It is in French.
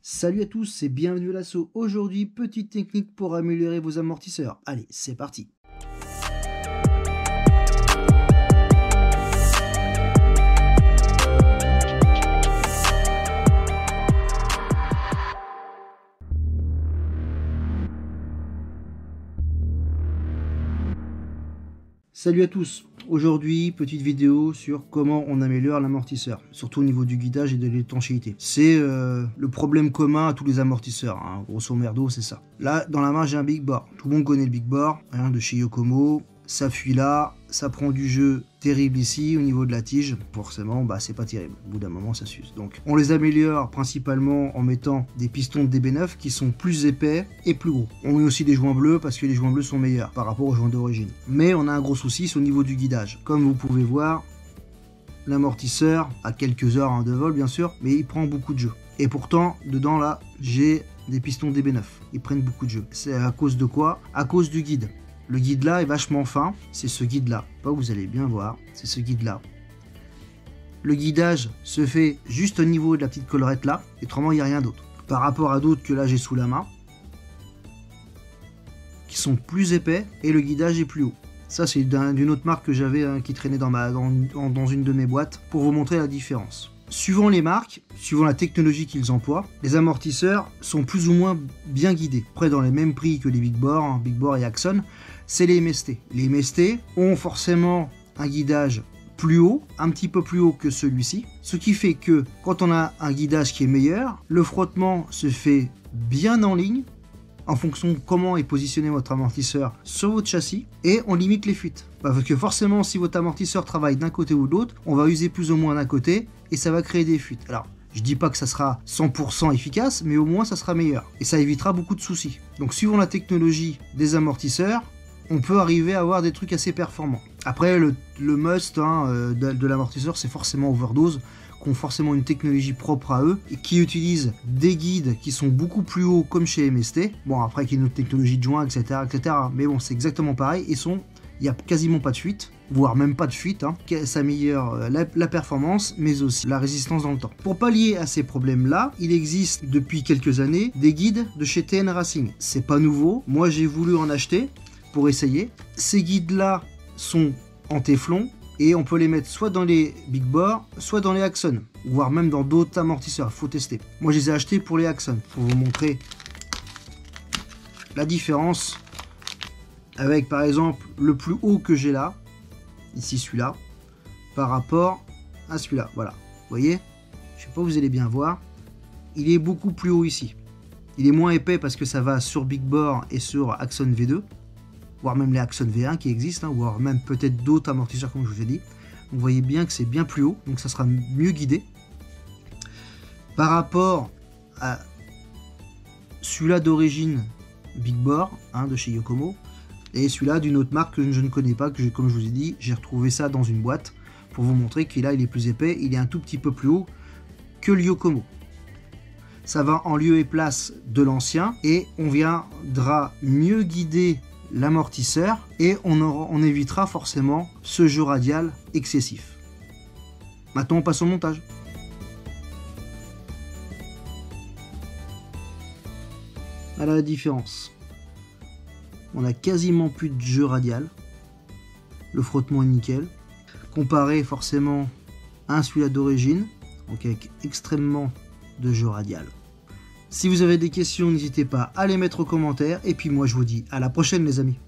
Salut à tous et bienvenue à l'assaut. Aujourd'hui, petite technique pour améliorer vos amortisseurs. Allez, c'est parti. Salut à tous. Aujourd'hui, petite vidéo sur comment on améliore l'amortisseur, surtout au niveau du guidage et de l'étanchéité. C'est le problème commun à tous les amortisseurs, hein. Grosso merdo, c'est ça. Là, dans la main, j'ai un Big Bore. Tout le monde connaît le Big Bore, hein, de chez Yokomo. Ça fuit là, ça prend du jeu terrible ici au niveau de la tige. Forcément, bah c'est pas terrible. Au bout d'un moment, ça s'use. Donc, on les améliore principalement en mettant des pistons de DB9 qui sont plus épais et plus gros. On met aussi des joints bleus parce que les joints bleus sont meilleurs par rapport aux joints d'origine. Mais on a un gros souci, c'est au niveau du guidage. Comme vous pouvez voir, l'amortisseur a quelques heures de vol bien sûr, mais il prend beaucoup de jeu. Et pourtant, dedans là, j'ai des pistons DB9. Ils prennent beaucoup de jeu. C'est à cause de quoi? À cause du guide. Le guide là est vachement fin, c'est ce guide là, vous allez bien voir, c'est ce guide là. Le guidage se fait juste au niveau de la petite collerette là, et autrement il n'y a rien d'autre. Par rapport à d'autres que là j'ai sous la main, qui sont plus épais et le guidage est plus haut. Ça c'est d'une autre marque que j'avais qui traînait dans une de mes boîtes pour vous montrer la différence. Suivant les marques, suivant la technologie qu'ils emploient, les amortisseurs sont plus ou moins bien guidés. Après dans les mêmes prix que les Big Bore, hein, Big Bore et Axon, c'est les MST. Les MST ont forcément un guidage plus haut, un petit peu plus haut que celui-ci, ce qui fait que quand on a un guidage qui est meilleur, le frottement se fait bien en ligne, en fonction de comment est positionné votre amortisseur sur votre châssis, et on limite les fuites. Parce que forcément, si votre amortisseur travaille d'un côté ou de l'autre, on va user plus ou moins d'un côté, et ça va créer des fuites. Alors, je dis pas que ça sera 100% efficace, mais au moins ça sera meilleur, et ça évitera beaucoup de soucis. Donc suivant la technologie des amortisseurs, on peut arriver à avoir des trucs assez performants. Après, le must de l'amortisseur, c'est forcément Overdose, qui ont forcément une technologie propre à eux, et qui utilisent des guides qui sont beaucoup plus hauts, comme chez MST. Bon, après, qu'il y a une autre technologie de joint, etc., etc. Mais bon, c'est exactement pareil, il n'y a quasiment pas de fuite, voire même pas de fuite, hein. Ça améliore la performance, mais aussi la résistance dans le temps. Pour pallier à ces problèmes-là, il existe depuis quelques années des guides de chez TN Racing. C'est pas nouveau, moi j'ai voulu en acheter pour essayer. Ces guides-là sont en téflon et on peut les mettre soit dans les Big Bore, soit dans les Axon, voire même dans d'autres amortisseurs, faut tester. Moi je les ai achetés pour les Axon, pour vous montrer la différence avec par exemple le plus haut que j'ai là, ici celui-là, par rapport à celui-là, voilà. Vous voyez, je sais pas, vous allez bien voir, il est beaucoup plus haut ici. Il est moins épais parce que ça va sur Big Bore et sur Axon V2, voire même les Axon V1 qui existent, hein, voire même peut-être d'autres amortisseurs comme je vous ai dit. Donc vous voyez bien que c'est bien plus haut, donc ça sera mieux guidé. Par rapport à celui-là d'origine Big Bore, hein, de chez Yokomo, et celui-là d'une autre marque que je ne connais pas, que comme je vous ai dit, j'ai retrouvé ça dans une boîte pour vous montrer qu'il il est plus épais, il est un tout petit peu plus haut que le Yokomo. Ça va en lieu et place de l'ancien et on viendra mieux guider l'amortisseur et on évitera forcément ce jeu radial excessif. Maintenant on passe au montage. Voilà la différence. On a quasiment plus de jeu radial. Le frottement est nickel. Comparé forcément à celui-là d'origine, donc avec extrêmement de jeu radial. Si vous avez des questions, n'hésitez pas à les mettre aux commentaires. Et puis moi je vous dis à la prochaine les amis.